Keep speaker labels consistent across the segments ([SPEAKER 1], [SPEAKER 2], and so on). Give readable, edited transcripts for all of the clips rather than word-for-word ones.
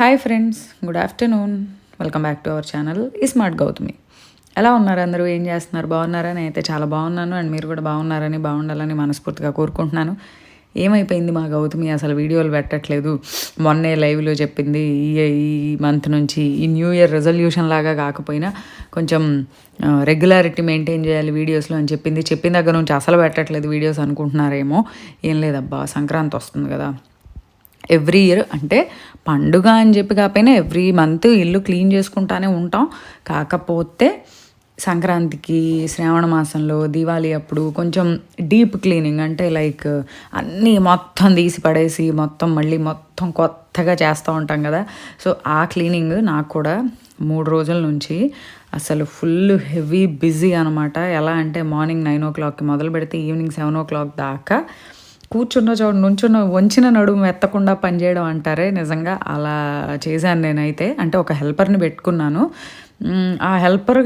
[SPEAKER 1] Hi friends, good afternoon. Welcome back to our channel ఈ smart Gautami. ఎలా ఉన్నారు అందరూ? ఏం చేస్తున్నారు? బాగున్నారా? నేనైతే చాలా బాగున్నాను. అండ్ మీరు కూడా బాగుండాలని మనస్ఫూర్తిగా కోరుకుంటున్నాను. ఏమైపోయింది మా గౌతమి? అసలు వీడియోలు పెట్టట్లేదు. మొన్నే లైవ్లో చెప్పింది ఈ మంత్ నుంచి ఈ న్యూ ఇయర్ రెజల్యూషన్ లాగా కాకపోయినా కొంచెం రెగ్యులారిటీ మెయింటైన్ చేయాలి వీడియోస్లో అని చెప్పిన దగ్గర నుంచి అసలు పెట్టట్లేదు వీడియోస్ అనుకుంటున్నారేమో. ఏం లేదబ్బా, సంక్రాంతి వస్తుంది కదా. ఎవ్రీ ఇయర్ అంటే పండుగ అని చెప్పి కాకపోయినా ఎవ్రీ మంత్ ఇల్లు క్లీన్ చేసుకుంటానే ఉంటాం. కాకపోతే సంక్రాంతికి, శ్రావణ మాసంలో, దీవాళి అప్పుడు కొంచెం డీప్ క్లీనింగ్ అంటే లైక్ అన్నీ మొత్తం తీసి పడేసి మొత్తం కొత్తగా చేస్తూ ఉంటాం కదా. సో ఆ క్లీనింగ్ నాకు కూడా 3 రోజుల నుంచి అసలు ఫుల్ హెవీ బిజీ అనమాట. ఎలా అంటే మార్నింగ్ 9 o'clockకి మొదలు పెడితే ఈవినింగ్ 7 o'clock దాకా కూర్చున్న చోటు నుంచున్న వంచిన నడుము ఎత్తకుండా పనిచేయడం అంటారే, నిజంగా అలా చేశాను నేనైతే. అంటే ఒక హెల్పర్ని పెట్టుకున్నాను. ఆ హెల్పర్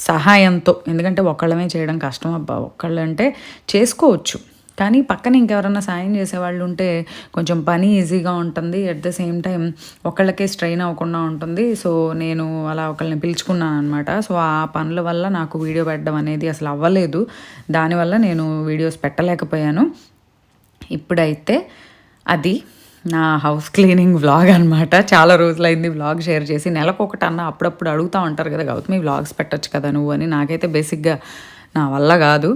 [SPEAKER 1] సహాయంతో, ఎందుకంటే ఒక్కళ్ళమే చేయడం కష్టం అబ్బా. ఒక్కళ్ళంటే చేసుకోవచ్చు, కానీ పక్కన ఇంకెవరన్నా సాయం చేసేవాళ్ళు ఉంటే కొంచెం పని ఈజీగా ఉంటుంది. అట్ ద సేమ్ టైం ఒకళ్ళకే స్ట్రెయిన్ అవ్వకుండా ఉంటుంది. సో నేను అలా ఒకళ్ళని పిలుచుకున్నాను అనమాట. సో ఆ పనుల వల్ల నాకు వీడియో పెట్టడం అనేది అసలు అవ్వలేదు. దానివల్ల నేను వీడియోస్ పెట్టలేకపోయాను. ఇప్పుడైతే అది నా హౌస్ క్లీనింగ్ వ్లాగ్ అనమాట. చాలా రోజులైంది వ్లాగ్ షేర్ చేసి. నెలకొకటన్నా అప్పుడప్పుడు అడుగుతూ ఉంటారు కదా, గౌతమి వ్లాగ్స్ పెట్టచ్చు కదా నువ్వు అని. నాకైతే బేసిక్గా నా వల్ల కాదు,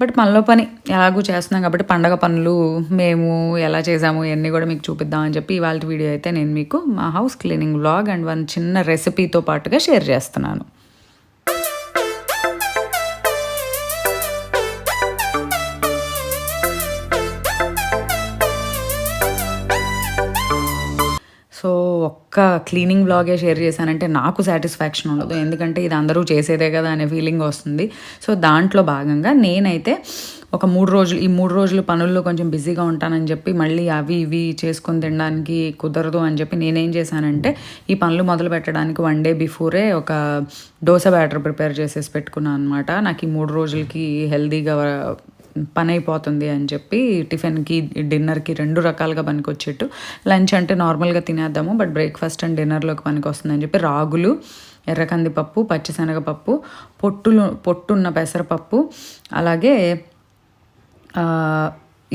[SPEAKER 1] బట్ మనలో పని ఎలాగూ చేస్తున్నాం కాబట్టి పండగ పనులు మేము ఎలా చేసాము ఇవన్నీ కూడా మీకు చూపిద్దామని చెప్పి ఇవాళ వీడియో అయితే నేను మీకు మా house cleaning vlog and one చిన్న రెసిపీతో పాటుగా షేర్ చేస్తున్నాను. సో ఒక్క క్లీనింగ్ వ్లాగే షేర్ చేశానంటే నాకు సాటిస్ఫాక్షన్ ఉండదు, ఎందుకంటే ఇది అందరూ చేసేదే కదా అనే ఫీలింగ్ వస్తుంది. సో దాంట్లో భాగంగా నేనైతే ఒక 3 రోజులు, ఈ 3 రోజులు పనుల్లో కొంచెం బిజీగా ఉంటానని చెప్పి మళ్ళీ అవి ఇవి చేసుకొని తినడానికి కుదరదు అని చెప్పి నేనేం చేశానంటే ఈ పనులు మొదలు పెట్టడానికి 1 day బిఫోరే ఒక దోశ బ్యాటర్ ప్రిపేర్ చేసేసి పెట్టుకున్నాను అనమాట. నాకు ఈ 3 రోజులకి హెల్దీగా పని అయిపోతుంది అని చెప్పి టిఫిన్కి, డిన్నర్కి 2 రకాలుగా పనికొచ్చేట్టు. లంచ్ అంటే నార్మల్గా తినేద్దాము, బట్ బ్రేక్ఫాస్ట్ అండ్ డిన్నర్లోకి పనికి వస్తుందని చెప్పి రాగులు, ఎర్రకందిపప్పు, పచ్చిశనగపప్పు, పొట్టున్న పెసరపప్పు, అలాగే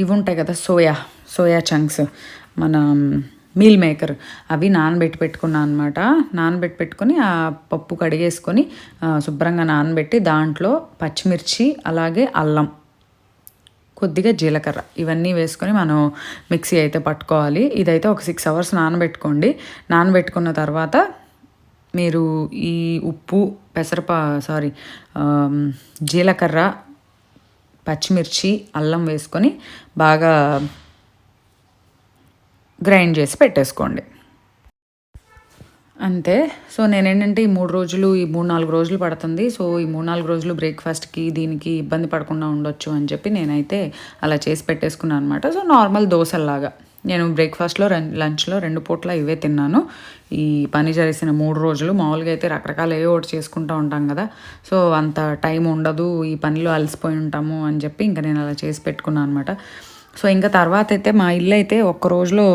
[SPEAKER 1] ఇవి ఉంటాయి కదా సోయా చంక్స్, మన మీల్ మేకర్, అవి నానబెట్టి పెట్టుకున్నాను అనమాట. పెట్టుకొని ఆ పప్పు కడిగేసుకొని శుభ్రంగా నానబెట్టి దాంట్లో పచ్చిమిర్చి, అలాగే అల్లం, కొద్దిగా జీలకర్ర, ఇవన్నీ వేసుకొని మనం మిక్సీ అయితే పట్టుకోవాలి. ఇదైతే ఒక 6 hours నానబెట్టుకోండి. నానబెట్టుకున్న తర్వాత మీరు ఈ ఉప్పు, జీలకర్ర, పచ్చిమిర్చి, అల్లం వేసుకొని బాగా గ్రైండ్ చేసి పెట్టేసుకోండి, అంతే. సో నేనేంటంటే ఈ 3-4 రోజులు పడుతుంది. సో ఈ 3-4 రోజులు బ్రేక్ఫాస్ట్కి దీనికి ఇబ్బంది పడకుండా ఉండొచ్చు అని చెప్పి నేనైతే అలా చేసి పెట్టేసుకున్నాను అనమాట. సో నార్మల్ దోశల్లాగా నేను బ్రేక్ఫాస్ట్లో, లంచ్లో 2 పూట్ల ఇవే తిన్నాను ఈ పని చేసిన 3 రోజులు. మామూలుగా అయితే రకరకాల ఒకటి చేసుకుంటూ ఉంటాం కదా, సో అంత టైం ఉండదు, ఈ పనిలో అలసిపోయి ఉంటాము అని చెప్పి ఇంకా నేను అలా చేసి పెట్టుకున్నాను అనమాట. సో ఇంకా తర్వాత అయితే మా ఇల్లు అయితే ఒక్క రోజులో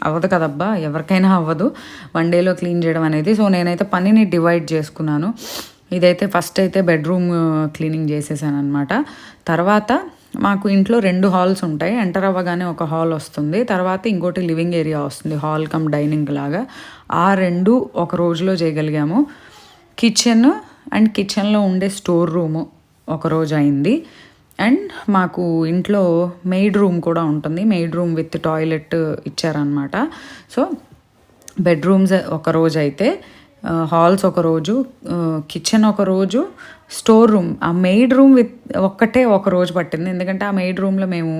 [SPEAKER 1] అవ్వదు కదబ్బా, ఎవరికైనా అవ్వదు 1 dayలో క్లీన్ చేయడం అనేది. సో నేనైతే పనిని డివైడ్ చేసుకున్నాను. ఇదైతే ఫస్ట్ అయితే బెడ్రూమ్ క్లీనింగ్ చేసేసాను అనమాట. తర్వాత మాకు ఇంట్లో 2 హాల్స్ ఉంటాయి. ఎంటర్ అవ్వగానే ఒక హాల్ వస్తుంది, తర్వాత ఇంకోటి లివింగ్ ఏరియా వస్తుంది, హాల్ కమ్ డైనింగ్ లాగా. ఆ 2 ఒక రోజులో చేయగలిగాము. కిచెన్లో ఉండే స్టోర్ రూము ఒక రోజు అయింది. అండ్ మాకు ఇంట్లో మెయిడ్ రూమ్ కూడా ఉంటుంది, మెయిడ్ రూమ్ విత్ టాయిలెట్ ఇచ్చారనమాట. సో బెడ్రూమ్స్ ఒక రోజు అయితే, హాల్స్ ఒక రోజు, కిచెన్ ఒక రోజు, స్టోర్ రూమ్, ఆ మెయిడ్ రూమ్ ఒక్కటే ఒక రోజు పట్టింది. ఎందుకంటే ఆ మెయిడ్ రూమ్లో మేము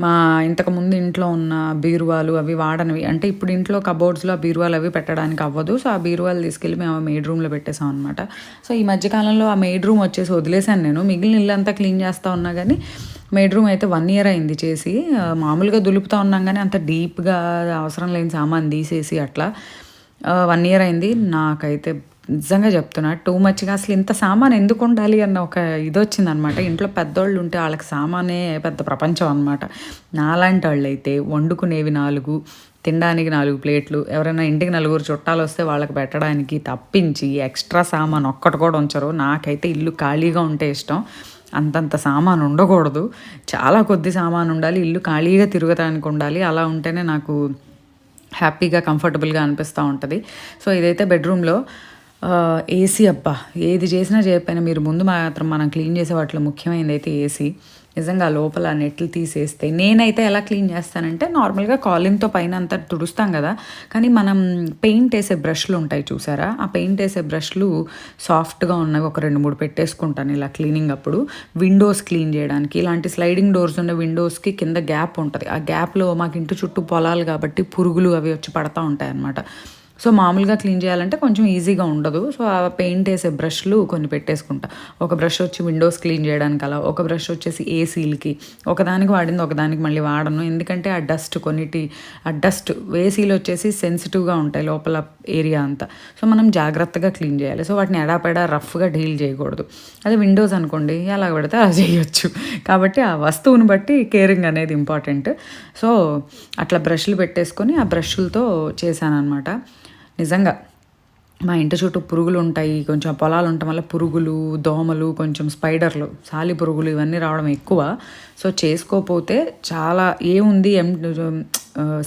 [SPEAKER 1] మా ఇంతకుముందు ఇంట్లో ఉన్న బీరువాలు అవి వాడనివి, అంటే ఇప్పుడు ఇంట్లో కబోర్డ్స్లో ఆ బీరువాలు అవి పెట్టడానికి అవ్వదు. సో ఆ బీరువాలు తీసుకెళ్ళి మేము ఆ మెయిడ్ రూమ్లో పెట్టేసాం అనమాట. సో ఈ మధ్యకాలంలో ఆ మెయిడ్ రూమ్ వచ్చేసి వదిలేశాను నేను. మిగిలిన ఇల్లంతా క్లీన్ చేస్తూ ఉన్నా కానీ మెయిడ్ రూమ్ అయితే 1 year అయింది చేసి. మామూలుగా దులుపుతూ ఉన్నాం కానీ అంత డీప్గా అవసరం లేని సామాన్ తీసేసి అట్లా 1 year అయింది. నాకైతే నిజంగా చెప్తున్నా టూ మచ్గా అసలు ఇంత సామాన్ ఎందుకు ఉండాలి అన్న ఒక ఇది వచ్చిందనమాట. ఇంట్లో పెద్దోళ్ళు ఉంటే వాళ్ళకి సామానే పెద్ద ప్రపంచం అనమాట. నాలాంటి వాళ్ళు అయితే వండుకునేవి 4, తినడానికి 4 ప్లేట్లు, ఎవరైనా ఇంటికి నలుగురు చుట్టాలు వస్తే వాళ్ళకి పెట్టడానికి తప్పించి ఎక్స్ట్రా సామాన్ ఒక్కటి కూడా ఉంచరు. నాకైతే ఇల్లు ఖాళీగా ఉంటే ఇష్టం. అంతంత సామాను ఉండకూడదు, చాలా కొద్ది సామాను ఉండాలి, ఇల్లు ఖాళీగా తిరగటానికి ఉండాలి. అలా ఉంటేనే నాకు హ్యాపీగా కంఫర్టబుల్గా అనిపిస్తూ ఉంటుంది. సో ఇదైతే బెడ్రూమ్లో ఏసీ. అబ్బా ఏది చేసినా చేయకపోయినా మీరు ముందు మాత్రం మనం క్లీన్ చేసే వాటిలో ముఖ్యమైనది అయితే ఏసీ. నిజంగా లోపల నెట్లు తీసేస్తే నేనైతే ఎలా క్లీన్ చేస్తానంటే నార్మల్గా కాలిన్తో పైన అంతా తుడుస్తాం కదా, కానీ మనం పెయింట్ వేసే బ్రష్లు ఉంటాయి చూసారా, ఆ పెయింట్ వేసే బ్రష్లు సాఫ్ట్గా ఉన్నవి ఒక 2-3 పెట్టేసుకుంటాను ఇలా క్లీనింగ్ అప్పుడు. విండోస్ క్లీన్ చేయడానికి ఇలాంటి స్లైడింగ్ డోర్స్ ఉన్న విండోస్కి కింద గ్యాప్ ఉంటుంది, ఆ గ్యాప్లో మాకు ఇంటి చుట్టూ పొలాలు కాబట్టి పురుగులు అవి వచ్చి పడతా ఉంటాయి అన్నమాట. సో మామూలుగా క్లీన్ చేయాలంటే కొంచెం ఈజీగా ఉండదు. సో ఆ పెయింట్ వేసే బ్రష్లు కొన్ని పెట్టేసుకుంటా. ఒక బ్రష్ వచ్చి విండోస్ క్లీన్ చేయడానికి, అలా ఒక బ్రష్ వచ్చేసి ఏసీలకి, ఒకదానికి వాడింది ఒకదానికి మళ్ళీ వాడను. ఎందుకంటే ఆ డస్ట్ ఆ డస్ట్ ఏసీలు వచ్చేసి సెన్సిటివ్గా ఉంటాయి లోపల ఏరియా అంతా. సో మనం జాగ్రత్తగా క్లీన్ చేయాలి. సో వాటిని ఎడాపెడా రఫ్గా డీల్ చేయకూడదు. అదే విండోస్ అనుకోండి ఎలా పెడితే అలా చేయొచ్చు. కాబట్టి ఆ వస్తువుని బట్టి కేరింగ్ అనేది ఇంపార్టెంట్. సో అట్లా బ్రష్లు పెట్టేసుకొని ఆ బ్రష్లతో చేశాను అనమాట. నిజంగా మా ఇంటి చుట్టూ పురుగులు ఉంటాయి, కొంచెం పొలాలు ఉండటం వల్ల పురుగులు, దోమలు, కొంచెం స్పైడర్లు, సాలి పురుగులు ఇవన్నీ రావడం ఎక్కువ. సో చేసుకోకపోతే చాలా ఏముంది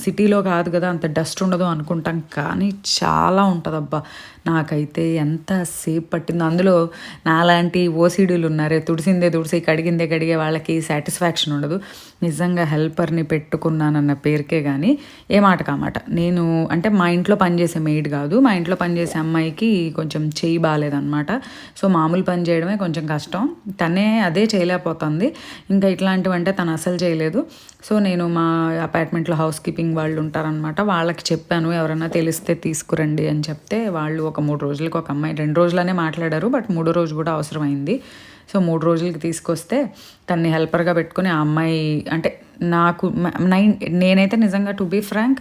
[SPEAKER 1] సిటీలో కాదు కదా అంత డస్ట్ ఉండదు అనుకుంటాం, కానీ చాలా ఉంటుంది అబ్బా. నాకైతే ఎంతసేపు పట్టిందో. అందులో నాలాంటి ఓసీడీలు ఉన్నారే, తుడిసిందే తుడిసి కడిగిందే కడిగే వాళ్ళకి సాటిస్ఫాక్షన్ ఉండదు. నిజంగా హెల్పర్ని పెట్టుకున్నానన్న పేరుకే కానీ ఏ మాట కామాట. నేను అంటే మా ఇంట్లో పనిచేసే మెయిడ్ కాదు, మా ఇంట్లో పనిచేసే అమ్మాయికి కొంచెం చెయ్యి బాగాలేదనమాట. సో మామూలు పని చేయడమే కొంచెం కష్టం, తనే అదే చేయలేకపోతుంది. ఇంకా ఇట్లాంటివంటే తను అసలు చేయలేదు. సో నేను మా అపార్ట్మెంట్లో హౌస్ కీపింగ్ వాళ్ళు ఉంటారనమాట, వాళ్ళకి చెప్పాను ఎవరైనా తెలిస్తే తీసుకురండి అని చెప్తే వాళ్ళు ఒక 3 రోజులకి ఒక అమ్మాయి 2 రోజులనే మాట్లాడారు, బట్ 3 రోజు కూడా అవసరమైంది. సో 3 రోజులకి తీసుకొస్తే తన్ని హెల్పర్గా పెట్టుకుని ఆ అమ్మాయి అంటే నాకు నేనైతే నిజంగా టు బీ ఫ్రాంక్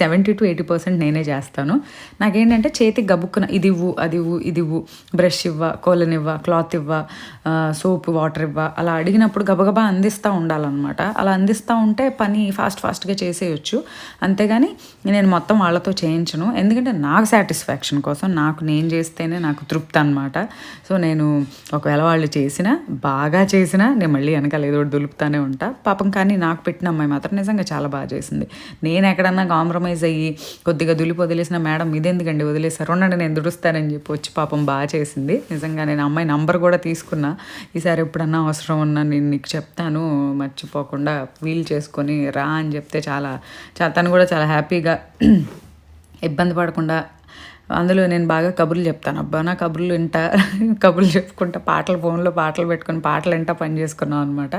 [SPEAKER 1] 70-80% నేనే చేస్తాను. నాకేంటంటే చేతికి గబుక్కున ఇది ఇవ్వు అది ఇవ్వు ఇది ఇవ్వు, బ్రష్ ఇవ్వ, కోలన్ ఇవ్వ, క్లాత్ ఇవ్వ, సోప్ వాటర్ ఇవ్వ, అలా అడిగినప్పుడు గబగబా అందిస్తూ ఉండాలన్నమాట. అలా అందిస్తూ ఉంటే పని ఫాస్ట్గా చేసేయచ్చు. అంతేగాని నేను మొత్తం వాళ్ళతో చేయించను, ఎందుకంటే నాకు సాటిస్ఫాక్షన్ కోసం, నేను చేస్తేనే నాకు తృప్తి అనమాట. సో నేను ఒకవేళ వాళ్ళు బాగా చేసినా నేను మళ్ళీ వెనకాల ఏదో దులుపుతానే ఉంటా పాపం. కానీ నాకు పెట్టిన అమ్మాయి మాత్రం నిజంగా చాలా బాగా చేసింది. నేను ఎక్కడన్నా కాంప్రమైజ్ అయ్యి కొద్దిగా దులిపి వదిలేసిన, మేడం ఇదెందుకండి వదిలేసారు, ఉండండి నేను దుడుస్తానని చెప్పి వచ్చి పాపం బాగా చేసింది. నిజంగా నేను అమ్మాయి నంబర్ కూడా తీసుకున్నా, ఈసారి ఎప్పుడన్నా అవసరం ఉన్నా నేను నీకు చెప్తాను మర్చిపోకుండా వీలు చేసుకొని రా అని చెప్తే చాలా తను కూడా చాలా హ్యాపీగా ఇబ్బంది పడకుండా. అందులో నేను బాగా కబుర్లు చెప్తాను అబ్బా, నా కబుర్లు చెప్పుకుంటా ఫోన్లో పాటలు పెట్టుకొని పాటలు వింటా పని చేసుకున్నాం అనమాట.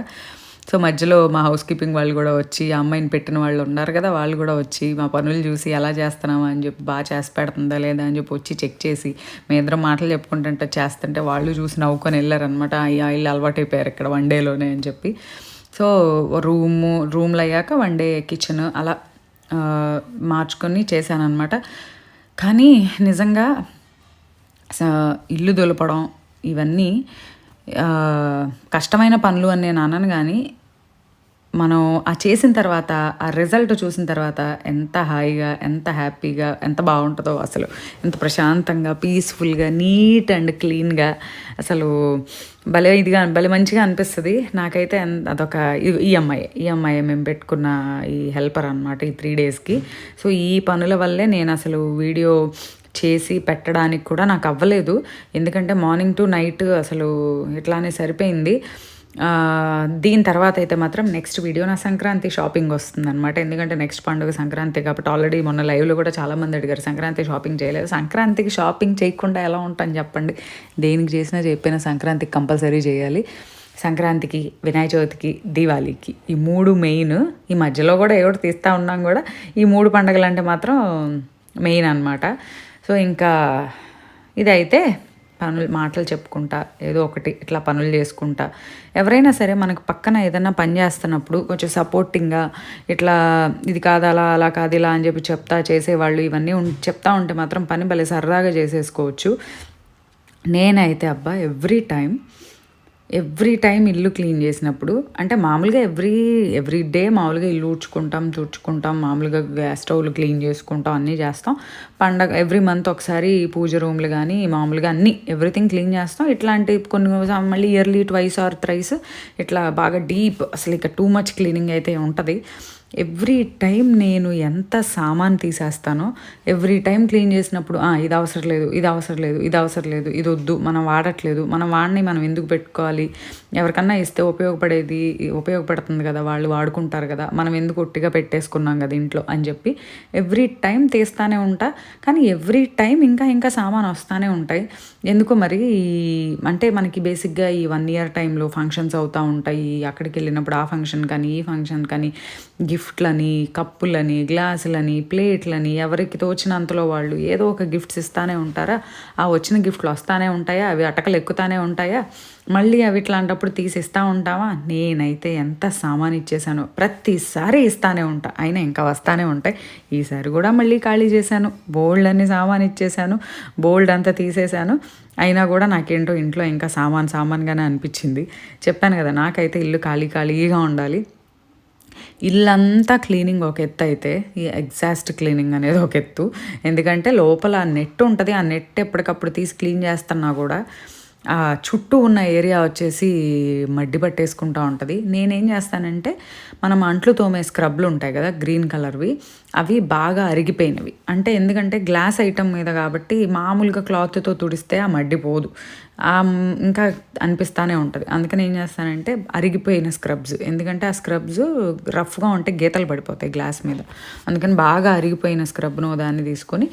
[SPEAKER 1] సో మధ్యలో మా హౌస్ కీపింగ్ వాళ్ళు కూడా వచ్చి, ఆ అమ్మాయిని పెట్టిన వాళ్ళు ఉన్నారు కదా, వాళ్ళు కూడా వచ్చి మా పనులు చూసి ఎలా చేస్తున్నామా అని చెప్పి, బాగా చేసి పెడుతుందా లేదా అని చెప్పి వచ్చి చెక్ చేసి, మేము ఇద్దరం మాటలు చెప్పుకుంటుంటే చేస్తుంటే వాళ్ళు చూసి నవ్వుకొని వెళ్ళారనమాట. ఇల్లు అలవాటు అయిపోయారు ఇక్కడ 1 డేలోనే అని చెప్పి. సో రూమ్లో అయ్యాక 1 డే కిచెన్ అలా మార్చుకొని చేశానమాట. కానీ నిజంగా ఇల్లు దులపడం ఇవన్నీ కష్టమైన పనులు అని నేను అనను, కానీ మనం ఆ చేసిన తర్వాత ఆ రిజల్ట్ చూసిన తర్వాత ఎంత హాయిగా, ఎంత హ్యాపీగా, ఎంత బాగుంటుందో అసలు, ఎంత ప్రశాంతంగా, పీస్ఫుల్గా, నీట్ అండ్ క్లీన్గా, అసలు భలే మంచిగా అనిపిస్తుంది నాకైతే. అదొక ఈ అమ్మాయి మేము పెట్టుకున్న ఈ హెల్పర్ అనమాట ఈ 3 డేస్కి. సో ఈ పనుల వల్లే నేను అసలు వీడియో చేసి పెట్టడానికి కూడా నాకు అవ్వలేదు, ఎందుకంటే మార్నింగ్ టు నైట్ అసలు ఇట్లానే సరిపోయింది. దీని తర్వాత అయితే మాత్రం నెక్స్ట్ వీడియో నా సంక్రాంతి షాపింగ్ వస్తుంది అనమాట. ఎందుకంటే నెక్స్ట్ పండుగ సంక్రాంతి కాబట్టి, ఆల్రెడీ మొన్న లైవ్లో కూడా చాలామంది అడిగారు సంక్రాంతి షాపింగ్ చేయలేదు. సంక్రాంతికి షాపింగ్ చేయకుండా ఎలా ఉంటాను చెప్పండి, దేనికి చేసినా చెప్పిన సంక్రాంతికి కంపల్సరీ చేయాలి. సంక్రాంతికి, వినాయక చవితికి, దీవాళీకి ఈ 3 మెయిన్. ఈ మధ్యలో కూడా ఏదో తీస్తూ ఉన్నాం కూడా, ఈ 3 పండుగలు అంటే మాత్రం మెయిన్ అనమాట. సో ఇంకా ఇదైతే మాటలు చెప్పుకుంటా ఏదో ఒకటి ఇట్లా పనులు చేసుకుంటా, ఎవరైనా సరే మనకు పక్కన ఏదైనా పని చేస్తున్నప్పుడు కొంచెం సపోర్టింగ్గా ఇట్లా ఇది కాదు అలా కాదు ఇలా అని చెప్పి చేసేవాళ్ళు ఇవన్నీ చెప్తా ఉంటే మాత్రం పని భలే సరదాగా చేసేసుకోవచ్చు. నేనైతే అబ్బా ఎవ్రీ టైం ఎవ్రీ టైం ఇల్లు క్లీన్ చేసినప్పుడు అంటే మామూలుగా ఎవ్రీ డే మామూలుగా ఇల్లు ఊడ్చుకుంటాం, తుడుచుకుంటాం, మామూలుగా గ్యాస్ స్టవ్లు క్లీన్ చేసుకుంటాం, అన్నీ చేస్తాం. పండగ ఎవ్రీ మంత్ ఒకసారి పూజ రూమ్లు కానీ మామూలుగా అన్నీ ఎవ్రీథింగ్ క్లీన్ చేస్తాం. ఇట్లాంటి కొన్ని మళ్ళీ ఇయర్లీ ట్వైస్ ఆర్ థ్రైస్ ఇట్లా బాగా డీప్ అసలు ఇక టూ మచ్ క్లీనింగ్ అయితే ఉంటుంది. ఎవ్రీ టైం నేను ఎంత సామాన్ తీసేస్తానో ఎవ్రీ టైం క్లీన్ చేసినప్పుడు ఇది అవసరం లేదు, ఇది అవసరం లేదు, ఇది అవసరం లేదు, ఇది వద్దు, మనం వాడట్లేదు, మనం వాడిని మనం ఎందుకు పెట్టుకోవాలి, ఎవరికన్నా ఇస్తే ఉపయోగపడుతుంది కదా, వాళ్ళు వాడుకుంటారు కదా, మనం ఎందుకు ఒట్టిగా పెట్టేసుకున్నాం కదా ఇంట్లో అని చెప్పి ఎవ్రీ టైం తీస్తానే ఉంటా. కానీ ఎవ్రీ టైం ఇంకా సామాన్ వస్తూనే ఉంటాయి. ఎందుకో మరి అంటే మనకి బేసిక్గా ఈ 1 year టైంలో ఫంక్షన్స్ అవుతూ ఉంటాయి. అక్కడికి వెళ్ళినప్పుడు ఆ ఫంక్షన్ కానీ ఈ ఫంక్షన్ కానీ గిఫ్ట్లని, కప్పులని, గ్లాసులని, ప్లేట్లని ఎవరికి తోచినంతలో వాళ్ళు ఏదో ఒక గిఫ్ట్స్ ఇస్తూనే ఉంటారా. ఆ వచ్చిన గిఫ్ట్లు వస్తూనే ఉంటాయా, అవి అటకలు ఎక్కుతూనే ఉంటాయా, మళ్ళీ అవి ఇట్లాంటప్పుడు తీసి ఇస్తూ ఉంటావా. నేనైతే ఎంత సామాన్ ఇచ్చేసానో ప్రతిసారి ఇస్తానే ఉంటా, అయినా ఇంకా వస్తూనే ఉంటాయి. ఈసారి కూడా మళ్ళీ ఖాళీ చేశాను, బోల్డ్ అన్ని సామాన్ ఇచ్చేసాను, బోల్డ్ అంతా తీసేశాను. అయినా కూడా నాకేంటో ఇంట్లో ఇంకా సామాన్గానే అనిపించింది. చెప్పాను కదా, నాకైతే ఇల్లు ఖాళీగా ఉండాలి. ఇల్లంతా క్లీనింగ్ ఒక ఎత్తు అయితే ఈ ఎగ్జాస్ట్ క్లీనింగ్ అనేది ఒక ఎత్తు. ఎందుకంటే లోపల నెట్ ఉంటుంది, ఆ నెట్ ఎప్పటికప్పుడు తీసి క్లీన్ చేస్తున్నా కూడా ఆ చుట్టూ ఉన్న ఏరియా వచ్చేసి మడ్డి పట్టేసుకుంటూ ఉంటుంది. నేనేం చేస్తానంటే మనం అంట్లు తోమే స్క్రబ్లు ఉంటాయి కదా గ్రీన్ కలర్వి, అవి బాగా అరిగిపోయినవి. అంటే ఎందుకంటే గ్లాస్ ఐటమ్ మీద కాబట్టి మామూలుగా క్లాత్తో తుడిస్తే ఆ మడ్డి పోదు, ఇంకా అనిపిస్తూనే ఉంటుంది. అందుకని ఏం చేస్తానంటే అరిగిపోయిన స్క్రబ్స్, ఎందుకంటే ఆ స్క్రబ్స్ రఫ్గా ఉంటే గీతలు పడిపోతాయి గ్లాస్ మీద. అందుకని బాగా అరిగిపోయిన స్క్రబ్ను దాన్ని తీసుకొని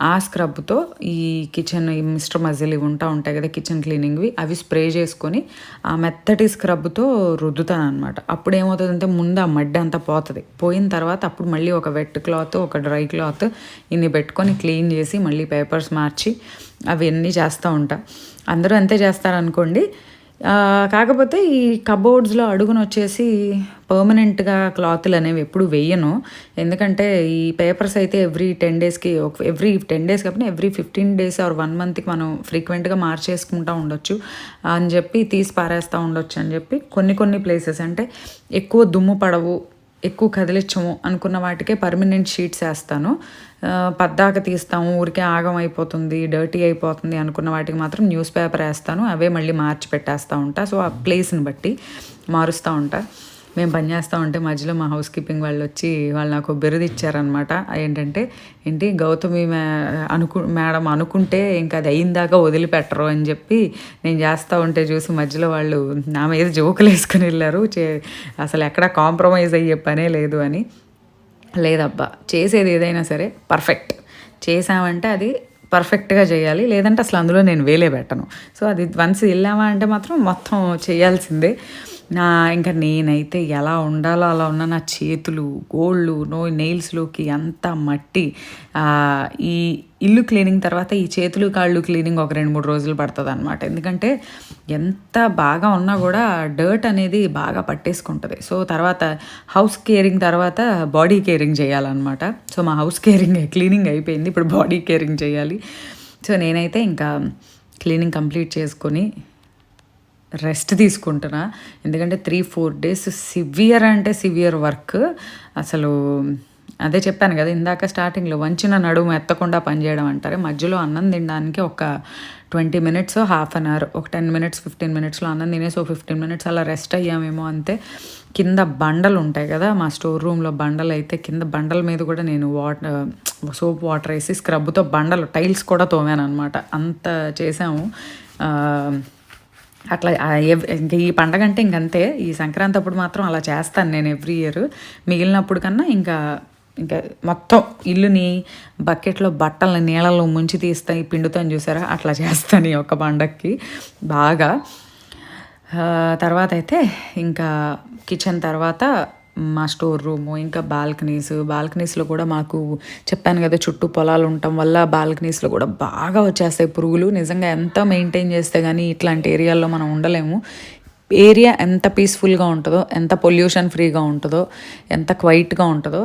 [SPEAKER 1] ఆ స్క్రబ్తో ఈ కిచెన్ ఈ మిస్టర్ మజిల్ ఇవి ఉంటాయి కదా కిచెన్ క్లీనింగ్వి, అవి స్ప్రే చేసుకొని ఆ మెత్తటి స్క్రబ్తో రుద్దుతాను అనమాట. అప్పుడు ఏమవుతుందంటే ముందు ఆ మడ్డి అంతా పోతుంది. పోయిన తర్వాత అప్పుడు మళ్ళీ ఒక వెట్ క్లాత్ ఒక డ్రై క్లాత్ ఇన్ని పెట్టుకొని క్లీన్ చేసి మళ్ళీ పేపర్స్ మార్చి అవన్నీ చేస్తూ ఉంటా. అందరూ అంతే చేస్తారనుకోండి. కాకపోతే ఈ కబోర్డ్స్లో అడుగున వచ్చేసి పర్మనెంట్గా క్లాతులు అనేవి ఎప్పుడు వేయను. ఎందుకంటే ఈ పేపర్స్ అయితే ఎవ్రీ 10 daysకి ఎవ్రీ 10 days కాకపోతే ఎవ్రీ 15 days ఆర్ 1 monthకి మనం ఫ్రీక్వెంట్గా మార్చేసుకుంటూ ఉండొచ్చు అని చెప్పి తీసి పారేస్తూ ఉండొచ్చు అని చెప్పి కొన్ని ప్లేసెస్ అంటే ఎక్కువ దుమ్ము పడవు, ఎక్కువ కదిలించము అనుకున్న వాటికే పర్మనెంట్ షీట్స్ వేస్తాను. పద్దాక తీస్తాము, ఊరికే ఆగం అయిపోతుంది, డర్టీ అయిపోతుంది అనుకున్న వాటికి మాత్రం న్యూస్ పేపర్ వేస్తాను. అవే మళ్ళీ మార్చి పెట్టేస్తూ ఉంటా. సో ఆ ప్లేస్ని బట్టి మారుస్తూ ఉంటా. మేము పని చేస్తూ ఉంటే మధ్యలో మా హౌస్ కీపింగ్ వాళ్ళు వచ్చి వాళ్ళు నాకు బిరుదు ఇచ్చారనమాట. ఏంటి గౌతమి మేడం అనుకుంటే ఇంకా అది అయిందాకా వదిలిపెట్టరు అని చెప్పి నేను చేస్తూ ఉంటే చూసి మధ్యలో వాళ్ళు నా మీద జోకులు వేసుకుని వెళ్ళారు. అసలు ఎక్కడా కాంప్రమైజ్ అయ్యే పనే లేదు అని. లేదబ్బా, చేసేది ఏదైనా సరే పర్ఫెక్ట్ చేసామంటే అది పర్ఫెక్ట్గా చేయాలి, లేదంటే అసలు అందులో నేను వేలే పెట్టను. సో అది వన్స్ వెళ్ళామా అంటే మాత్రం మొత్తం చేయాల్సిందే. ఇంకా నేనైతే ఎలా ఉండాలో అలా ఉన్న నా చేతులు, గోళ్ళు, నెయిల్స్లోకి అంతా మట్టి. ఈ ఇల్లు క్లీనింగ్ తర్వాత ఈ చేతులు కాళ్ళు క్లీనింగ్ ఒక 2-3 రోజులు పడుతుంది అనమాట. ఎందుకంటే ఎంత బాగా ఉన్నా కూడా డర్ట్ అనేది బాగా పట్టేసుకుంటుంది. సో తర్వాత హౌస్ కేరింగ్ తర్వాత బాడీ కేరింగ్ చేయాలన్నమాట. సో మా హౌస్ క్లీనింగ్ అయిపోయింది, ఇప్పుడు బాడీ కేరింగ్ చేయాలి. సో నేనైతే ఇంకా క్లీనింగ్ కంప్లీట్ చేసుకొని రెస్ట్ తీసుకుంటున్నా. ఎందుకంటే 3-4 days సివియర్ వర్క్. అసలు అదే చెప్పాను కదా ఇందాక స్టార్టింగ్లో, వంచిన నడుము ఎత్తకుండా పనిచేయడం అంటారు. మధ్యలో అన్నం తినడానికి ఒక 20 minutes, హాఫ్ అన్ అవర్, ఒక 10 minutes 15 minutesలో అన్నం తినేసి 15 minutes అలా రెస్ట్ అయ్యామేమో అంతే. కింద బండలు ఉంటాయి కదా మా స్టోర్ రూమ్లో, బండలు అయితే కింద బండల మీద కూడా నేను సోప్ వాటర్ వేసి స్క్రబ్తో బండలు టైల్స్ కూడా తోమాను అనమాట. అంత చేసాము. అట్లా ఇంకా ఈ పండగ అంటే ఇంకంతే. ఈ సంక్రాంతి అప్పుడు మాత్రం అలా చేస్తాను నేను ఎవ్రీ ఇయర్. మిగిలినప్పుడు కన్నా ఇంకా మొత్తం ఇల్లుని బకెట్లో బట్టలని నీళ్ళలో ముంచి తీస్తాను, పిండుతాను చూసారా, అట్లా చేస్తాను ఈ ఒక్క పండగకి బాగా. తర్వాత అయితే ఇంకా కిచెన్ తర్వాత మా స్టోర్ రూము, ఇంకా బాల్కనీస్లో కూడా మాకు చెప్పాను కదా చుట్టూ పొలాలు ఉండటం వల్ల బాల్కనీస్లో కూడా బాగా వచ్చేస్తాయి పురుగులు. నిజంగా ఎంత మెయింటైన్ చేస్తే కానీ ఇట్లాంటి ఏరియాల్లో మనం ఉండలేము. ఏరియా ఎంత పీస్ఫుల్గా ఉంటుందో, ఎంత పొల్యూషన్ ఫ్రీగా ఉంటుందో, ఎంత క్వైట్గా ఉంటుందో,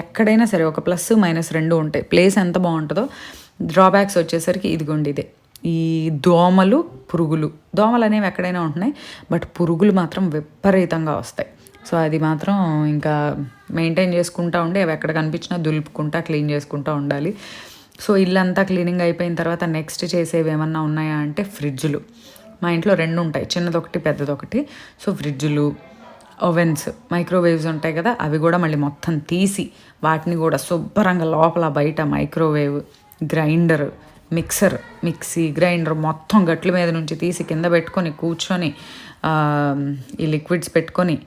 [SPEAKER 1] ఎక్కడైనా సరే ఒక ప్లస్ మైనస్ 2 ఉంటాయి. ప్లేస్ ఎంత బాగుంటుందో, డ్రాబ్యాక్స్ వచ్చేసరికి ఇదిగోండి ఇదే. ఈ దోమలు, పురుగులు. దోమలు అనేవి ఎక్కడైనా ఉంటున్నాయి, బట్ పురుగులు మాత్రం విపరీతంగా వస్తాయి. సో అది మాత్రం ఇంకా మెయింటైన్ చేసుకుంటూ ఉండి అవి ఎక్కడ కనిపించినా దులుపుకుంటా క్లీన్ చేసుకుంటూ ఉండాలి. సో ఇల్లంతా క్లీనింగ్ అయిపోయిన తర్వాత నెక్స్ట్ చేసేవి ఏమన్నా ఉన్నాయా అంటే ఫ్రిడ్జ్లు. మా ఇంట్లో 2 ఉంటాయి, చిన్నదొకటి పెద్దదొకటి. సో ఫ్రిడ్జ్లు, ఓవెన్స్, మైక్రోవేవ్స్ ఉంటాయి కదా, అవి కూడా మళ్ళీ మొత్తం తీసి వాటిని కూడా శుభ్రంగా లోపల బయట మైక్రోవేవ్, గ్రైండర్, మిక్సీ గ్రైండర్ మొత్తం గట్ల మీద నుంచి తీసి కింద పెట్టుకొని కూర్చొని ఈ లిక్విడ్స్ పెట్టుకొని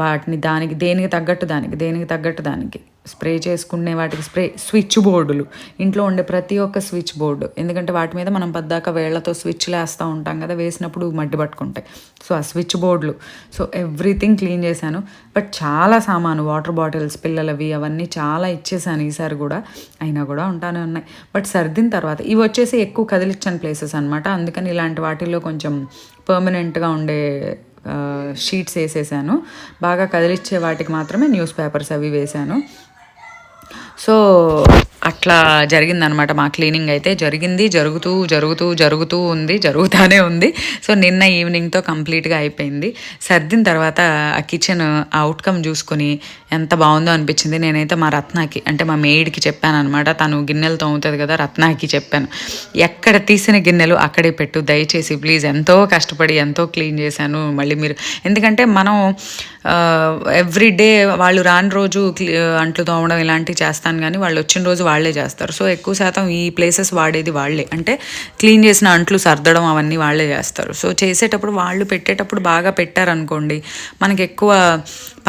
[SPEAKER 1] వాటిని దేనికి తగ్గట్టు దానికి స్ప్రే చేసుకునే వాటికి స్విచ్ బోర్డులు, ఇంట్లో ఉండే ప్రతి ఒక్క స్విచ్ బోర్డు. ఎందుకంటే వాటి మీద మనం పద్దాక వేళ్లతో స్విచ్లు వేస్తూ ఉంటాం కదా, వేసినప్పుడు మట్టి పట్టుకుంటాయి. సో ఆ స్విచ్ బోర్డులు, సో ఎవ్రీథింగ్ క్లీన్ చేశాను. బట్ చాలా సామాను, వాటర్ బాటిల్స్ పిల్లలవి అవన్నీ చాలా ఇచ్చేసాను ఈసారి కూడా, అయినా కూడా ఉంటానే ఉన్నాయి. బట్ సర్దిన తర్వాత ఇవి వచ్చేసి ఎక్కువ కదిలిచ్చని ప్లేసెస్ అనమాట. అందుకని ఇలాంటి వాటిల్లో కొంచెం పర్మనెంట్గా ఉండే షీట్స్ వేసేసాను. బాగా కదిలిచ్చే వాటికి మాత్రమే న్యూస్ పేపర్స్ అవి వేశాను. సో అట్లా జరిగిందనమాట మా క్లీనింగ్. అయితే జరుగుతూనే ఉంది. సో నిన్న ఈవినింగ్తో కంప్లీట్గా అయిపోయింది. సర్దిన తర్వాత ఆ కిచెన్ అవుట్కమ్ చూసుకొని ఎంత బాగుందో అనిపించింది. నేనైతే మా రత్నాకి, అంటే మా మెయిడ్కి చెప్పాను అనమాట. తను గిన్నెలు తోముతుంది కదా, రత్నాకి చెప్పాను, ఎక్కడ తీసిన గిన్నెలు అక్కడే పెట్టు దయచేసి ప్లీజ్. ఎంతో కష్టపడి ఎంతో క్లీన్ చేశాను. మళ్ళీ మీరు, ఎందుకంటే మనం ఎవ్రీ డే వాళ్ళు రాని రోజు అంట్లు తోమడం ఇలాంటివి చేస్తాను, కానీ వాళ్ళు వచ్చిన రోజు వాళ్ళే చేస్తారు. సో ఎక్కువ శాతం ఈ ప్లేసెస్ వాడేది వాళ్ళే, అంటే క్లీన్ చేసిన అంట్లు సర్దడం అవన్నీ వాళ్ళే చేస్తారు. సో చేసేటప్పుడు వాళ్ళు పెట్టేటప్పుడు బాగా పెట్టారనుకోండి, మనకి ఎక్కువ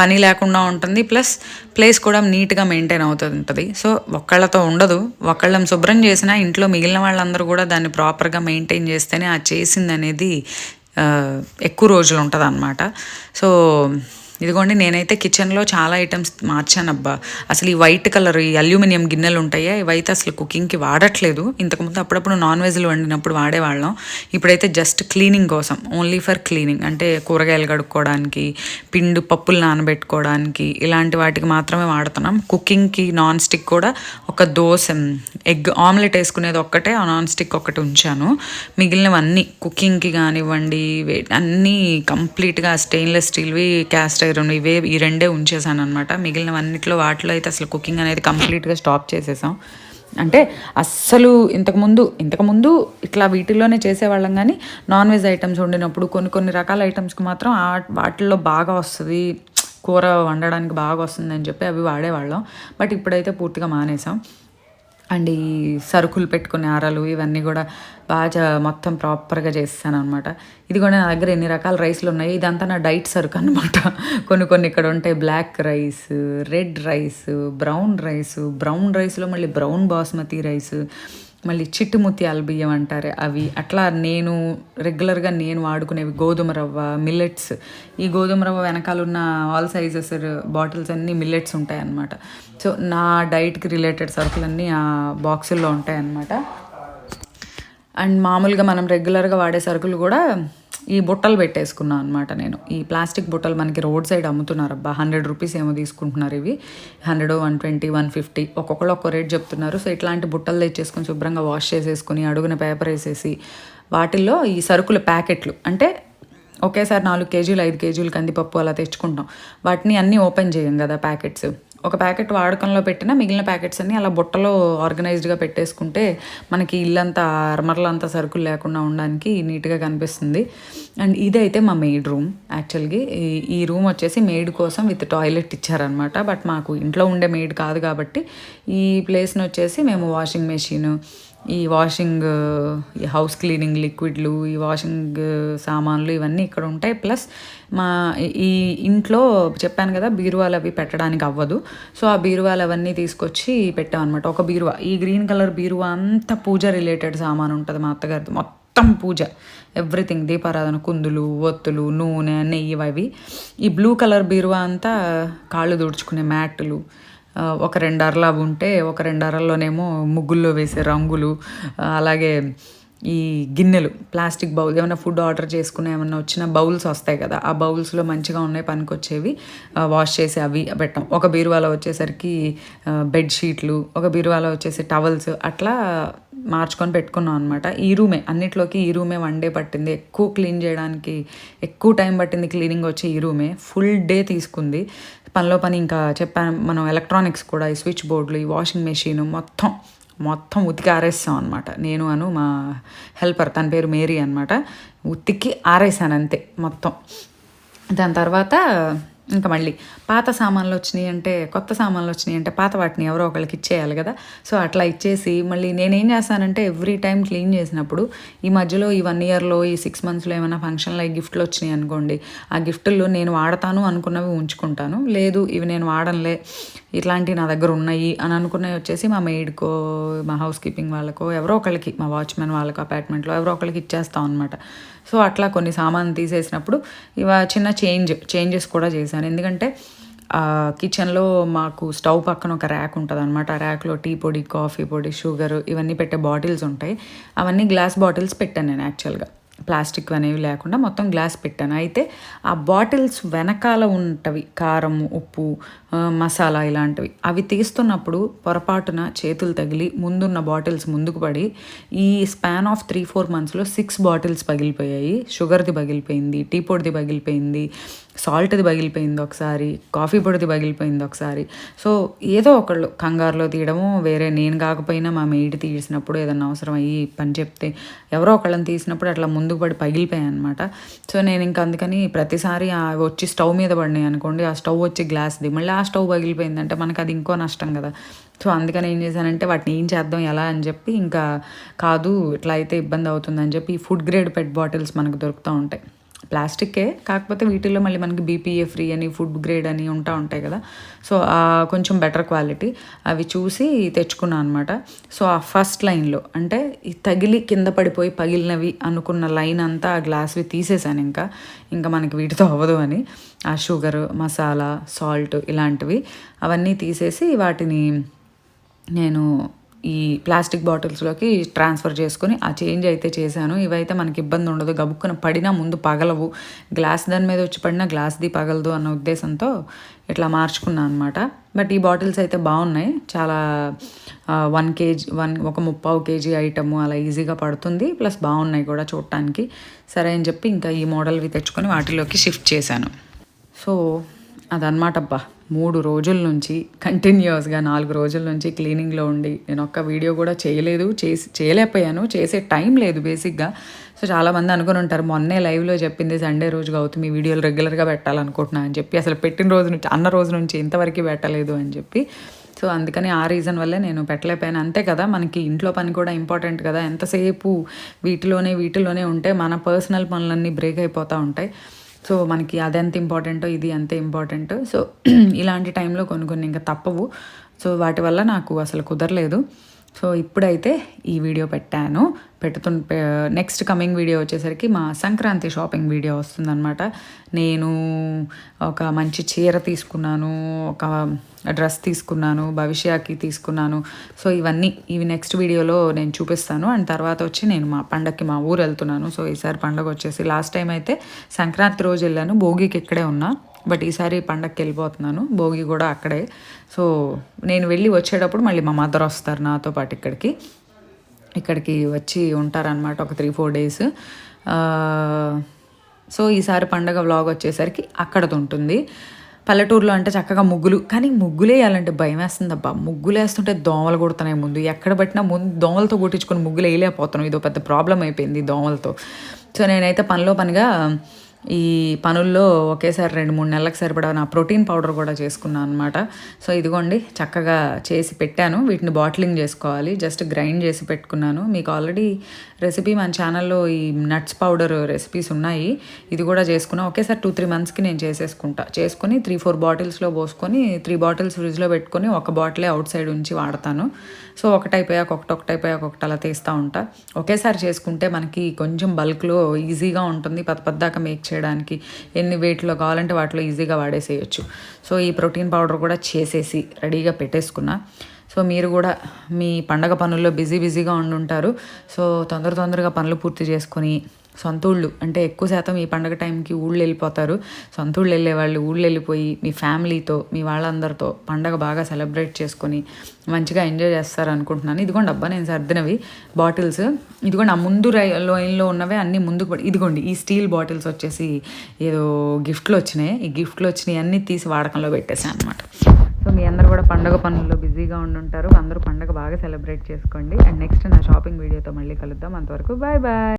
[SPEAKER 1] పని లేకుండా ఉంటుంది, ప్లస్ ప్లేస్ కూడా నీట్గా మెయింటైన్ అవుతుంటుంది. సో ఒక్కళ్ళతో ఉండదు, ఒక్కళ్ళం శుభ్రం చేసినా ఇంట్లో మిగిలిన వాళ్ళందరూ కూడా దాన్ని ప్రాపర్గా మెయింటైన్ చేస్తేనే ఆ చేసింది అనేది ఎక్కువ రోజులు ఉంటుంది అన్నమాట. సో ఇదిగోండి, నేనైతే కిచెన్లో చాలా ఐటమ్స్ మార్చాను అబ్బా. అసలు ఈ వైట్ కలర్ ఈ అల్యూమినియం గిన్నెలు ఉంటాయా, ఇవైతే అసలు కుకింగ్కి వాడట్లేదు. ఇంతకుముందు అప్పుడప్పుడు నాన్ వెజ్లు వండినప్పుడు వాడేవాళ్ళం. ఇప్పుడైతే జస్ట్ క్లీనింగ్ కోసం, ఓన్లీ ఫర్ క్లీనింగ్, అంటే కూరగాయలు కడుక్కోవడానికి, పప్పులు నానబెట్టుకోవడానికి, ఇలాంటి వాటికి మాత్రమే వాడుతున్నాం. కుకింగ్కి నాన్ స్టిక్ కూడా ఒక దోశ, ఎగ్ ఆమ్లెట్ వేసుకునేది ఒక్కటే, ఆ నాన్ స్టిక్ ఒకటి ఉంచాను. మిగిలినవన్నీ కుకింగ్కి కానివ్వండి అన్నీ కంప్లీట్గా స్టెయిన్లెస్ స్టీల్వి, క్యాస్ట్ ఐరన్, ఈ 2 ఉంచేసాను అనమాట. మిగిలినవన్నిట్లో వాటిలో అయితే అసలు కుకింగ్ అనేది కంప్లీట్గా స్టాప్ చేసేసాం. అంటే అస్సలు ఇంతకుముందు ఇట్లా వీటిల్లోనే చేసేవాళ్ళం, కానీ నాన్ వెజ్ ఐటమ్స్ వండినప్పుడు కొన్ని రకాల ఐటమ్స్కి మాత్రం వాటిల్లో బాగా వస్తుంది, కూర వండడానికి బాగా వస్తుంది అని చెప్పి అవి వాడేవాళ్ళం. బట్ ఇప్పుడైతే పూర్తిగా మానేసాం. అండ్ ఈ సరుకులు పెట్టుకునే అరలు ఇవన్నీ కూడా బాగా మొత్తం ప్రాపర్గా చేస్తాను అనమాట. ఇది కూడా నా దగ్గర ఎన్ని రకాల రైస్లు ఉన్నాయి, ఇదంతా నా డైట్ సరుకు అనమాట. కొన్ని ఇక్కడ ఉంటాయి, black rice, red rice, brown రైస్లో మళ్ళీ బ్రౌన్ బాస్మతి రైస్, మళ్ళీ చిట్టు ముత్యాల బియ్యం అంటారు అవి. అట్లా నేను రెగ్యులర్గా వాడుకునేవి గోధుమ రవ్వ, మిల్లెట్స్. ఈ గోధుమ రవ్వ వెనకాల ఉన్న ఆల్ సైజెస్ బాటిల్స్ అన్నీ మిల్లెట్స్ ఉంటాయి అన్నమాట. సో నా డైట్కి రిలేటెడ్ సరుకులన్నీ ఆ బాక్సుల్లో ఉంటాయి అన్నమాట. అండ్ మామూలుగా మనం రెగ్యులర్గా వాడే సరుకులు కూడా ఈ బుట్టలు పెట్టేసుకున్నాను అనమాట నేను. ఈ ప్లాస్టిక్ బుట్టలు మనకి రోడ్ సైడ్ అమ్ముతున్నారు అబ్బా, 100 రూపీస్ ఏమో తీసుకుంటున్నారు ఇవి. 100, 120, 150 ఒక్కొక్కరు ఒక్కో రేట్ చెప్తున్నారు. సో ఇట్లాంటి బుట్టలు తెచ్చేసుకొని శుభ్రంగా వాష్ చేసేసుకుని అడుగున పేపర్ వేసేసి వాటిల్లో ఈ సరుకుల ప్యాకెట్లు, అంటే ఒకేసారి 4 కేజీలు 5 కేజీలు కందిపప్పు అలా తెచ్చుకుంటాం. వాటిని అన్నీ ఓపెన్ చేయం కదా ప్యాకెట్స్. ఒక ప్యాకెట్ వాడకంలో పెట్టినా మిగిలిన ప్యాకెట్స్ అన్నీ అలా బుట్టలో ఆర్గనైజ్డ్గా పెట్టేసుకుంటే మనకి ఇల్లంతా అరమరలంతా సరుకులు లేకుండా ఉండడానికి నీట్గా కనిపిస్తుంది. అండ్ ఇదైతే మా మెయిడ్ రూమ్. యాక్చువల్గా ఈ రూమ్ వచ్చేసి మెయిడ్ కోసం విత్ టాయిలెట్ ఇచ్చారనమాట. బట్ మాకు ఇంట్లో ఉండే మెయిడ్ కాదు కాబట్టి ఈ ప్లేస్ని వచ్చేసి మేము వాషింగ్ మెషిన్, ఈ హౌస్ క్లీనింగ్ లిక్విడ్లు, ఈ వాషింగ్ సామాన్లు ఇవన్నీ ఇక్కడ ఉంటాయి. ప్లస్ ఈ ఇంట్లో చెప్పాను కదా బీరువాలు అవి పెట్టడానికి అవ్వదు. సో ఆ బీరువాలు అవన్నీ తీసుకొచ్చి పెట్టామన్నమాట. ఒక బీరువా, ఈ గ్రీన్ కలర్ బీరువా అంతా పూజ రిలేటెడ్ సామాన్ ఉంటుంది మా అత్తగారితో, మొత్తం పూజ, ఎవ్రీథింగ్, దీపారాధన, కుందులు, ఒత్తులు, నూనె, నెయ్యి అవి. ఈ బ్లూ కలర్ బీరువా అంతా కాళ్ళు తుడుచుకునే మ్యాట్లు, ఒక 2 అరలు అవి ఉంటే, ఒక 2 అరల్లోనేమో ముగ్గుల్లో వేసే రంగులు, అలాగే ఈ గిన్నెలు, ప్లాస్టిక్ బౌల్, ఏమైనా ఫుడ్ ఆర్డర్ చేసుకునే ఏమన్నా వచ్చిన బౌల్స్ వస్తాయి కదా, ఆ బౌల్స్లో మంచిగా ఉన్నాయి పనికొచ్చేవి వాష్ చేసి అవి పెట్టాం. ఒక బీరువాలో వచ్చేసరికి బెడ్షీట్లు, ఒక బీరువాలో వచ్చేసి టవల్స్, అట్లా మార్చుకొని పెట్టుకున్నాం అనమాట. ఈ రూమే అన్నిట్లోకి ఈ రూమే 1 డే పట్టింది. ఎక్కువ క్లీన్ చేయడానికి ఎక్కువ టైం పట్టింది క్లీనింగ్ వచ్చి ఈ రూమే. ఫుల్ డే తీసుకుంది. పనిలో పని ఇంకా చెప్పాను, మనం ఎలక్ట్రానిక్స్ కూడా ఈ స్విచ్ బోర్డులు, ఈ వాషింగ్ మెషిన్ మొత్తం ఉతికి ఆరేస్తాం అనమాట. నేను మా హెల్పర్, తన పేరు మేరీ అనమాట. ఉతికి ఆరేసాను అంతే మొత్తం. దాని తర్వాత ఇంకా మళ్ళీ పాత సామాన్లు వచ్చినాయి అంటే, కొత్త సామాన్లు వచ్చినాయి అంటే పాత వాటిని ఎవరో ఒకళ్ళకి ఇచ్చేయాలి కదా. సో అట్లా ఇచ్చేసి మళ్ళీ నేనేం చేస్తానంటే ఎవ్రీ టైం క్లీన్ చేసినప్పుడు ఈ మధ్యలో ఈ 1 ఇయర్లో ఈ 6 మంత్స్లో ఏమైనా ఫంక్షన్లో ఈ గిఫ్ట్లు వచ్చినాయి అనుకోండి, ఆ గిఫ్ట్లు నేను వాడతాను అనుకున్నవి ఉంచుకుంటాను. లేదు ఇవి నేను వాడనులే, ఇట్లాంటివి నా దగ్గర ఉన్నాయి అని అనుకున్నవి వచ్చేసి మా మెయిడ్కో, మా హౌస్ కీపింగ్ వాళ్ళకో, ఎవరో ఒకళ్ళకి, మా వాచ్మెన్ వాళ్ళకో, అపార్ట్మెంట్లో ఎవరో ఒకళ్ళకి ఇచ్చేస్తాం అనమాట. సో అట్లా కొన్ని సామాన్లు తీసేసినప్పుడు చిన్న చేంజెస్ కూడా చేశాను. ఎందుకంటే కిచెన్లో మాకు స్టవ్ పక్కన ఒక ర్యాక్ ఉంటుంది అనమాట. ఆ ర్యాక్లో టీ పొడి, కాఫీ పొడి, షుగర్ ఇవన్నీ పెట్టే బాటిల్స్ ఉంటాయి. అవన్నీ గ్లాస్ బాటిల్స్ పెట్టాను నేను యాక్చువల్గా. ప్లాస్టిక్ అనేవి లేకుండా మొత్తం గ్లాస్ పెట్టాను. అయితే ఆ బాటిల్స్ వెనకాల ఉంటవి కారం, ఉప్పు, మసాలా ఇలాంటివి, అవి తీస్తున్నప్పుడు పొరపాటున చేతులు తగిలి ముందున్న బాటిల్స్ ముందుకు పడి ఈ స్పాన్ ఆఫ్ 3-4 మంత్స్లో 6 బాటిల్స్ పగిలిపోయాయి. షుగర్ది పగిలిపోయింది, టీ పొడిది పగిలిపోయింది, సాల్ట్ది పగిలిపోయింది ఒకసారి, కాఫీ పొడిది పగిలిపోయింది ఒకసారి. సో ఏదో ఒకళ్ళు కంగారులో తీయడము, వేరే నేను కాకపోయినా మా మెయిడ్ తీసినప్పుడు ఏదన్నా అవసరం అయ్యి పని చెప్తే ఎవరో ఒకళ్ళని తీసినప్పుడు అట్లా ముందుకు పడి పగిలిపోయాయి అనమాట. సో నేను ఇంకా అందుకని ప్రతిసారి వచ్చి స్టవ్ మీద పడినాయి అనుకోండి, ఆ స్టవ్ వచ్చి గ్లాస్ది, మళ్ళీ ఆ స్టవ్ పగిలిపోయిందంటే మనకు అది ఇంకో నష్టం కదా. సో అందుకని ఏం చేశానంటే వాటిని ఏం చేద్దాం ఎలా అని చెప్పి, ఇంకా కాదు ఇట్లా అయితే ఇబ్బంది అవుతుందని చెప్పి ఈ ఫుడ్ గ్రేడ్ పెట్ బాటిల్స్ మనకు దొరుకుతూ ఉంటాయి. ప్లాస్టిక్కే, కాకపోతే వీటిల్లో మళ్ళీ మనకి BPA ఫ్రీ అని, ఫుడ్ గ్రేడ్ అని ఉంటాయి కదా. సో కొంచెం బెటర్ క్వాలిటీ అవి చూసి తెచ్చుకున్నాను అనమాట. సో ఆ ఫస్ట్ లైన్లో అంటే తగిలి కింద పడిపోయి పగిలినవి అనుకున్న లైన్ అంతా ఆ గ్లాస్వి తీసేసాను. ఇంకా మనకి వీటితో అవ్వదు అని ఆ షుగర్, మసాలా, సాల్ట్ ఇలాంటివి అవన్నీ తీసేసి వాటిని నేను ఈ ప్లాస్టిక్ బాటిల్స్లోకి ట్రాన్స్ఫర్ చేసుకొని ఆ చేంజ్ అయితే చేశాను. ఇవైతే మనకి ఇబ్బంది ఉండదు, గబుక్కున పడినా ముందు పగలవు, గ్లాస్ దాని మీద వచ్చి పడినా గ్లాస్ది పగలదు అన్న ఉద్దేశంతో ఇట్లా మార్చుకున్నాను అనమాట. బట్ ఈ బాటిల్స్ అయితే బాగున్నాయి, చాలా 1 kg ఒక 3/4 kg ఐటమ్ అలా ఈజీగా పడుతుంది, ప్లస్ బాగున్నాయి కూడా చూడటానికి. సరే అని చెప్పి ఇంకా ఈ మోడల్వి తెచ్చుకొని వాటిలోకి షిఫ్ట్ చేశాను. సో అదనమాట అబ్బా, 3 రోజుల నుంచి కంటిన్యూస్గా 4 రోజుల నుంచి క్లీనింగ్లో ఉండి నేను ఒక్క వీడియో కూడా చేయలేకపోయాను, చేసే టైం లేదు బేసిక్గా. సో చాలామంది అనుకుని ఉంటారు, మొన్నే లైవ్లో చెప్పింది సండే రోజు గౌతమి వీడియోలు రెగ్యులర్గా పెట్టాలనుకుంటున్నా అని చెప్పి, అసలు పెట్టిన రోజు నుంచి అన్న రోజు నుంచి ఇంతవరకు పెట్టలేదు అని చెప్పి. సో అందుకని ఆ రీజన్ వల్లే నేను పెట్టలేకపోయాను. అంతే కదా, మనకి ఇంట్లో పని కూడా ఇంపార్టెంట్ కదా. ఎంతసేపు వీటిలోనే ఉంటే మన పర్సనల్ పనులన్నీ బ్రేక్ అయిపోతూ ఉంటాయి. సో మనకి అదెంత ఇంపార్టెంటో ఇది అంతే ఇంపార్టెంట్. సో ఇలాంటి టైంలో కొన్ని ఇంకా తప్పవు. సో వాటి వల్ల నాకు అసలు కుదరలేదు. సో ఇప్పుడైతే ఈ వీడియో పెట్టాను. నెక్స్ట్ కమింగ్ వీడియో వచ్చేసరికి మా సంక్రాంతి షాపింగ్ వీడియో వస్తుందన్నమాట. నేను ఒక మంచి చీర తీసుకున్నాను, ఒక డ్రెస్ తీసుకున్నాను, భవిష్యకి తీసుకున్నాను. సో ఇవి నెక్స్ట్ వీడియోలో నేను చూపిస్తాను. అండ్ తర్వాత వచ్చి నేను మా పండగకి మా ఊరు వెళ్తున్నాను. సో ఈసారి పండగ వచ్చేసి లాస్ట్ టైం అయితే సంక్రాంతి రోజు వెళ్ళాను, భోగికి ఇక్కడే ఉన్నా. బట్ ఈసారి పండగకి వెళ్ళిపోతున్నాను, భోగి కూడా అక్కడే. సో నేను వెళ్ళి వచ్చేటప్పుడు మళ్ళీ మా మదర్ వస్తారు నాతో పాటు ఇక్కడికి వచ్చి ఉంటారనమాట ఒక 3-4 డేస్. సో ఈసారి పండగ వ్లాగ్ వచ్చేసరికి అక్కడది ఉంటుంది. పల్లెటూరులో అంటే చక్కగా ముగ్గులు, కానీ ముగ్గులు వేయాలంటే భయం వేస్తుంది అబ్బా. ముగ్గులు వేస్తుంటే దోమలు కొడుతున్నాయి ముందు, ఎక్కడ పట్టినా ముందు దోమలతో కొట్టించుకొని ముగ్గులు వేయలేకపోతున్నాం. ఇదో పెద్ద ప్రాబ్లం అయిపోయింది దోమలతో. సో నేనైతే పనిగా ఈ పనుల్లో ఒకేసారి 2-3 నెలలకు సరిపడా నా ప్రోటీన్ పౌడర్ కూడా చేసుకున్నాను అనమాట. సో ఇదిగోండి చక్కగా చేసి పెట్టాను. వీటిని బాటిలింగ్ చేసుకోవాలి, జస్ట్ గ్రైండ్ చేసి పెట్టుకున్నాను. మీకు ఆల్రెడీ రెసిపీ మన ఛానల్లో ఈ నట్స్ పౌడర్ రెసిపీస్ ఉన్నాయి, ఇది కూడా చేసుకున్నా. ఒకేసారి 2-3 మంత్స్కి నేను చేసుకొని 3-4 బాటిల్స్లో పోసుకొని 3 బాటిల్స్ ఫ్రిడ్జ్లో పెట్టుకొని ఒక బాటిలే అవుట్ సైడ్ ఉంచి వాడతాను. సో ఒకటైపోయాక ఒకటి అలా తీస్తూ ఉంటా. ఒకేసారి చేసుకుంటే మనకి కొంచెం బల్క్లో ఈజీగా ఉంటుంది, పెద్దగా మేక్ చేయడానికి. ఎన్ని వెయిట్లో కావాలంటే వాటిలో ఈజీగా వాడేసేయచ్చు. సో ఈ ప్రోటీన్ పౌడర్ కూడా చేసేసి రెడీగా పెట్టేసుకున్నా. సో మీరు కూడా మీ పండగ పనుల్లో బిజీగా ఉండుంటారు. సో తొందరగా పనులు పూర్తి చేసుకొని సొంత ఊళ్ళు అంటే ఎక్కువ శాతం ఈ పండగ టైంకి ఊళ్ళు వెళ్ళిపోతారు. సొంత ఊళ్ళు వెళ్ళే వాళ్ళు ఊళ్ళు వెళ్ళిపోయి మీ ఫ్యామిలీతో మీ వాళ్ళందరితో పండగ బాగా సెలబ్రేట్ చేసుకొని మంచిగా ఎంజాయ్ చేస్తారు అనుకుంటున్నాను. ఇదిగోండి అబ్బా నేను సర్దినవి బాటిల్స్, ఇదిగోండి ఆ ముందు లైన్లో ఉన్నవే అన్నీ ముందుకు ఇదిగోండి ఈ స్టీల్ బాటిల్స్ వచ్చేసి ఏదో గిఫ్ట్లు వచ్చినాయి. ఈ గిఫ్ట్లు వచ్చినాయి అన్నీ తీసి వాడకంలో పెట్టేసాను అనమాట. సో మీ అందరూ కూడా పండుగ పనుల్లో బిజీగా ఉండుంటారు. అందరూ పండుగ బాగా సెలబ్రేట్ చేసుకోండి. అండ్ నెక్స్ట్ నా షాపింగ్ వీడియోతో మళ్ళీ కలుద్దాం. అంతవరకు బాయ్ బాయ్.